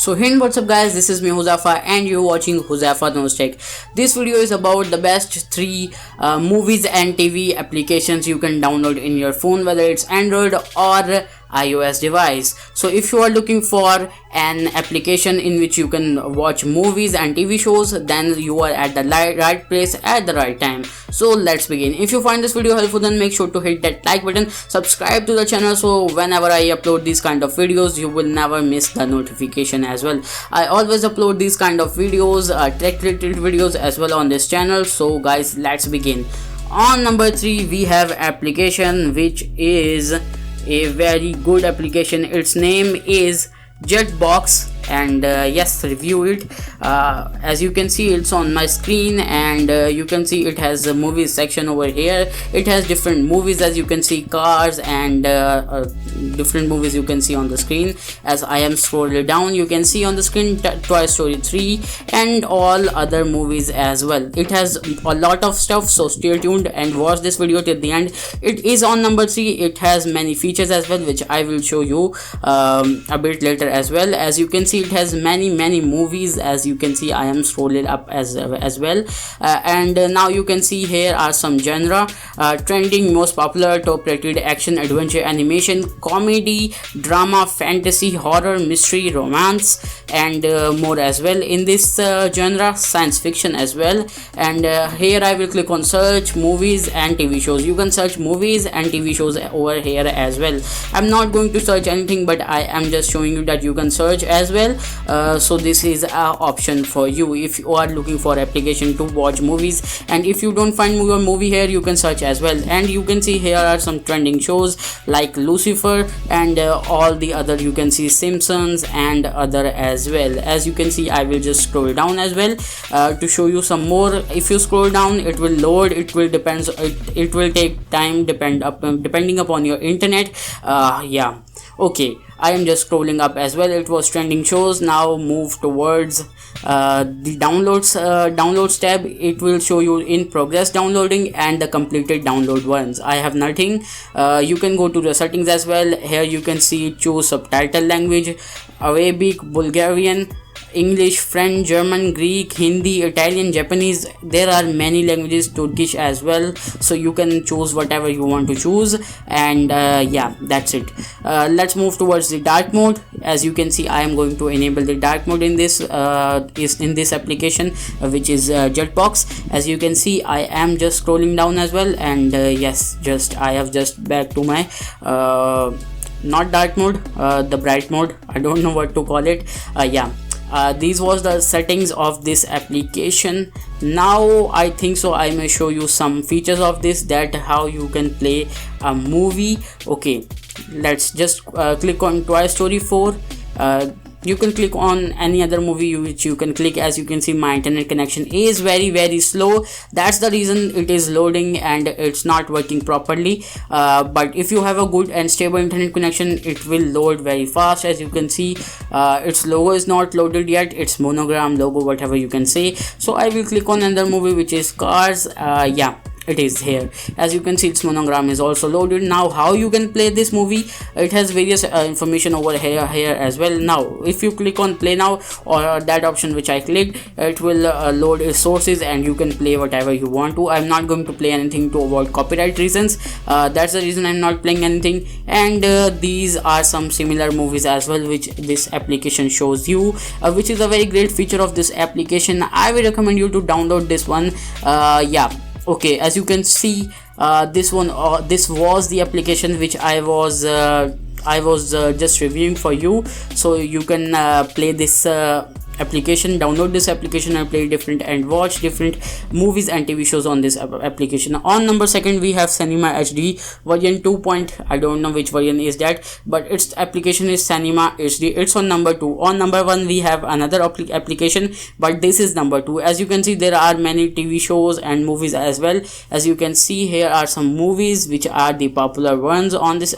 So hey, what's up guys, this is me Huzafa and you're watching Huzafa Knows Tech. This video is about the best 3 movies and TV applications you can download in your phone, whether it's Android or iOS device. So if you are looking for an application in which you can watch movies and TV shows, then you are at the right place at the right time. So let's begin. If you find this video helpful, then make sure to hit that like button, subscribe to the channel, so whenever I upload these kind of videos you will never miss the notification as well. I always upload these kind of videos, tech related videos as well on this channel. So guys, let's begin. On number 3 we have application which is a very good application. Its name is Jetbox, and yes, review it. As you can see, it's on my screen, and you can see it has a movies section over here. It has different movies, as you can see, cars and different movies you can see on the screen. As I am scrolling down, you can see on the screen Toy Story 3 and all other movies as well. It has a lot of stuff, so stay tuned and watch this video till the end. It is on number 3. It has many features as well, which I will show you a bit later as well. As you can see, it has many movies. As you can see, I am scrolling up as well, and now you can see here are some genre: trending, most popular, top rated, action, adventure, animation, comedy, drama, fantasy, horror, mystery, romance, and more as well. In this genre, science fiction as well. And here I will click on search movies and TV shows. You can search movies and TV shows over here as well. I'm not going to search anything, but I am just showing you that you can search as well. So this is an option for you if you are looking for application to watch movies, and if you don't find your movie here, you can search as well. And you can see here are some trending shows like Lucifer and all the other. You can see Simpsons and other as well. As you can see, I will just scroll down as well to show you some more. If you scroll down, it will load. It will it will take time depending upon your internet. Yeah, okay, I am just scrolling up as well. It was trending shows. Now move towards the downloads tab. It will show you in progress downloading and the completed download ones. I have nothing. You can go to the settings as well. Here you can see choose subtitle language: Arabic, Bulgarian, English, French, German, Greek, Hindi, Italian, Japanese. There are many languages, Turkish as well, so you can choose whatever you want to choose. And yeah, that's it. Let's move towards the dark mode. As you can see, I am going to enable the dark mode in this application, which is Jetbox. As you can see, I am just scrolling down as well, and yes, I have just back to my not dark mode, the bright mode. I don't know what to call it. Yeah, these was the settings of this application. Now I think so I may show you some features of this, that how you can play a movie. Okay, let's just click on Toy Story 4. You can click on any other movie which you can click. As you can see, my internet connection is very slow. That's the reason it is loading and it's not working properly. But if you have a good and stable internet connection, it will load very fast. As you can see, its logo is not loaded yet. It's monogram logo, whatever you can say. So I will click on another movie, which is Cars. Yeah, it is here. As you can see, its monogram is also loaded. Now how you can play this movie, it has various information over here as well. Now if you click on play now, or that option which I clicked, it will load sources and you can play whatever you want to. I'm not going to play anything to avoid copyright reasons. That's the reason I'm not playing anything. And these are some similar movies as well, which this application shows you, which is a very great feature of this application. I will recommend you to download this one. Yeah, okay, as you can see, this was the application which I was just reviewing for you. So you can play this application, download this application and play different and watch different movies and TV shows on this application. On number 2 we have Cinema HD version 2. I don't know which version is that, but its application is Cinema HD. It's on number 2. On number 1 we have another application, but this is number 2. As you can see, there are many TV shows and movies as well. As you can see, here are some movies which are the popular ones on this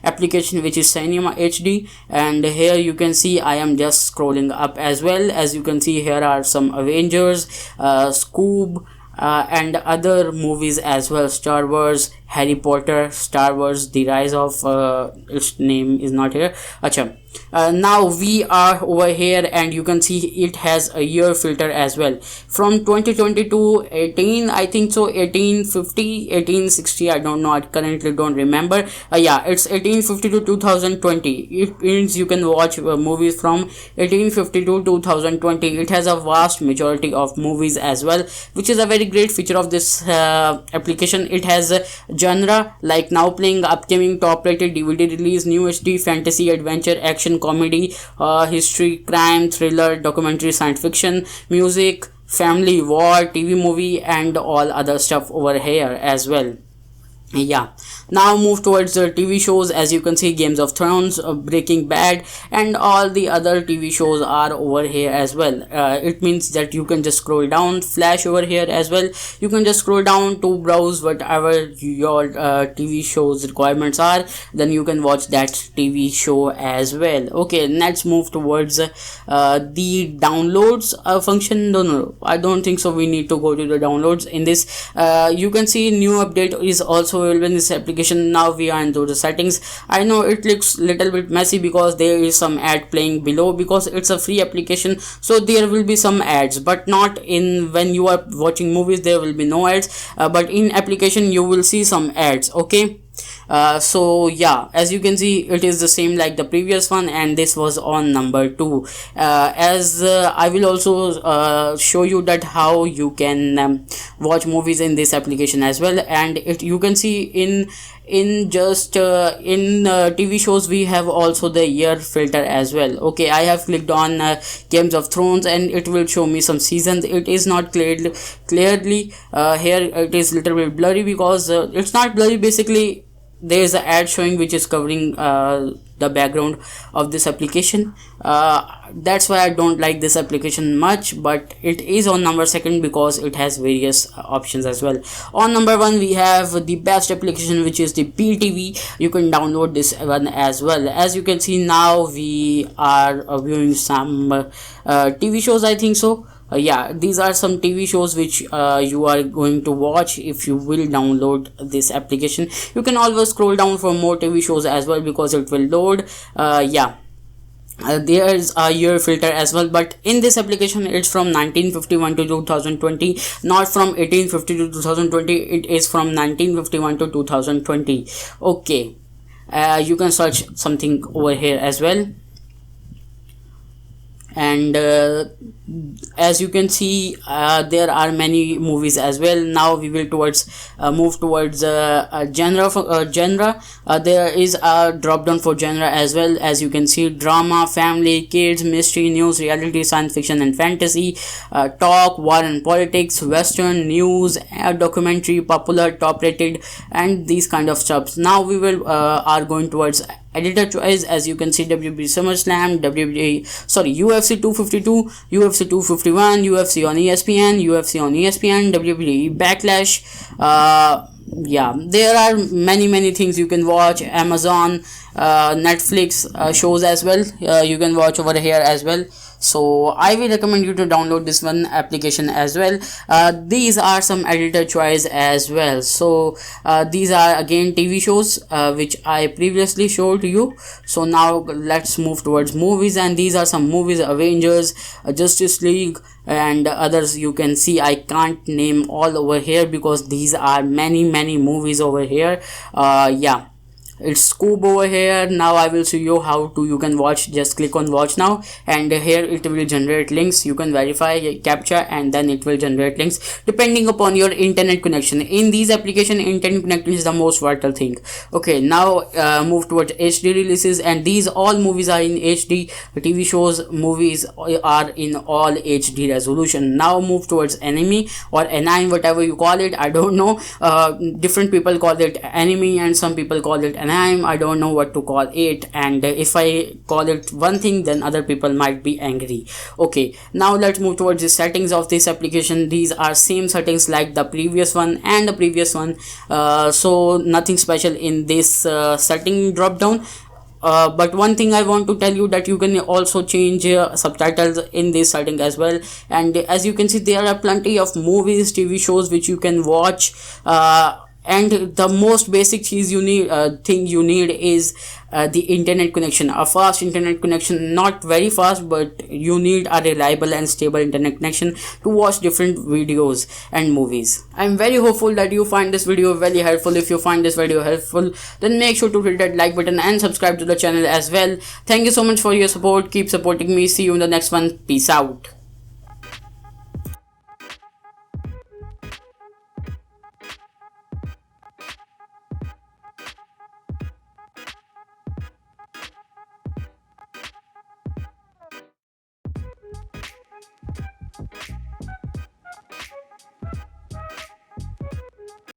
application, which is Cinema HD. And here you can see I am just scrolling up as well. As you can see, here are some Avengers, Scoob, and other movies as well: Star Wars, Harry Potter, Star Wars, The Rise of its name is not here. Acha. Now we are over here, and you can see it has a year filter as well, from 2020 to 18, I think so, 1850, 1860, I don't know, I currently don't remember. Yeah, it's 1850 to 2020. It means you can watch movies from 1850 to 2020. It has a vast majority of movies as well, which is a very great feature of this application. It has a genre like now playing, upcoming, top rated, DVD release, new HD, fantasy, adventure, action, comedy, history, crime, thriller, documentary, science fiction, music, family, war, TV, movie, and all other stuff over here as well. Yeah, now move towards the TV shows. As you can see, Games of Thrones, Breaking Bad, and all the other TV shows are over here as well. It means that you can just scroll down, flash over here as well. You can just scroll down to browse whatever your TV shows requirements are, then you can watch that TV show as well. Okay, let's move towards the downloads function. No, I don't think so. We need to go to the downloads. In this, you can see new update is also available in this application. Now we are into the settings. I know it looks little bit messy because there is some ad playing below, because it's a free application, so there will be some ads, but not in when you are watching movies. There will be no ads, but in application you will see some ads. Okay, so yeah, as you can see, it is the same like the previous one, and this was on number 2. As I will also show you that how you can watch movies in this application as well. And you can see in TV shows we have also the year filter as well. Okay, I have clicked on Games of Thrones, and it will show me some seasons. It is not clearly here. It is little bit blurry because it's not blurry, basically there is an ad showing which is covering the background of this application. That's why I don't like this application much, but it is on number 2 because it has various options as well. On number 1 we have the best application, which is the PTV. You can download this one as well. As you can see, now we are viewing some TV shows, I think so. Yeah, these are some TV shows which you are going to watch if you will download this application. You can always scroll down for more TV shows as well because it will load. Yeah, there is a year filter as well, but in this application it's from 1951 to 2020, not from 1850 to 2020. It is from 1951 to 2020. Okay, you can search something over here as well. And as you can see, there are many movies as well. Now we will move towards genre. There is a drop down for genre as well. As you can see, drama, family, kids, mystery, news, reality, science fiction and fantasy, talk, war and politics, western, news, documentary, popular, top rated, and these kind of stuff. Now we will are going towards editor choice. As you can see, WWE SummerSlam, UFC 252, UFC 251, UFC on ESPN, WWE Backlash. Yeah, there are many things you can watch. Amazon, Netflix shows as well. You can watch over here as well. So I will recommend you to download this one application as well. These are some editor choice as well. So these are again TV shows which I previously showed you. So now let's move towards movies, and these are some movies: Avengers, Justice League, and others. You can see I can't name all over here because these are many movies over here. Yeah, it's Scoob over here. Now I will show you how to you can watch. Just click on watch now, and here it will generate links. You can verify captcha, and then it will generate links depending upon your internet connection. In these application, internet connection is the most vital thing. Okay, now move towards HD releases, and these all movies are in HD. TV shows, movies are in all HD resolution. Now move towards anime or anime, whatever you call it. I don't know, different people call it anime and some people call it anime. I don't know what to call it, and if I call it one thing, then other people might be angry. Okay, now let's move towards the settings of this application. These are same settings like the previous one and the previous one, so nothing special in this setting drop down. But one thing I want to tell you that you can also change subtitles in this setting as well. And as you can see, there are plenty of movies, TV shows which you can watch and the most basic cheese you need thing you need is the internet connection, a fast internet connection, not very fast, but you need a reliable and stable internet connection to watch different videos and movies. I'm very hopeful that you find this video very helpful. If you find this video helpful, then make sure to hit that like button and subscribe to the channel as well. Thank you so much for your support. Keep supporting me. See you in the next one. Peace out.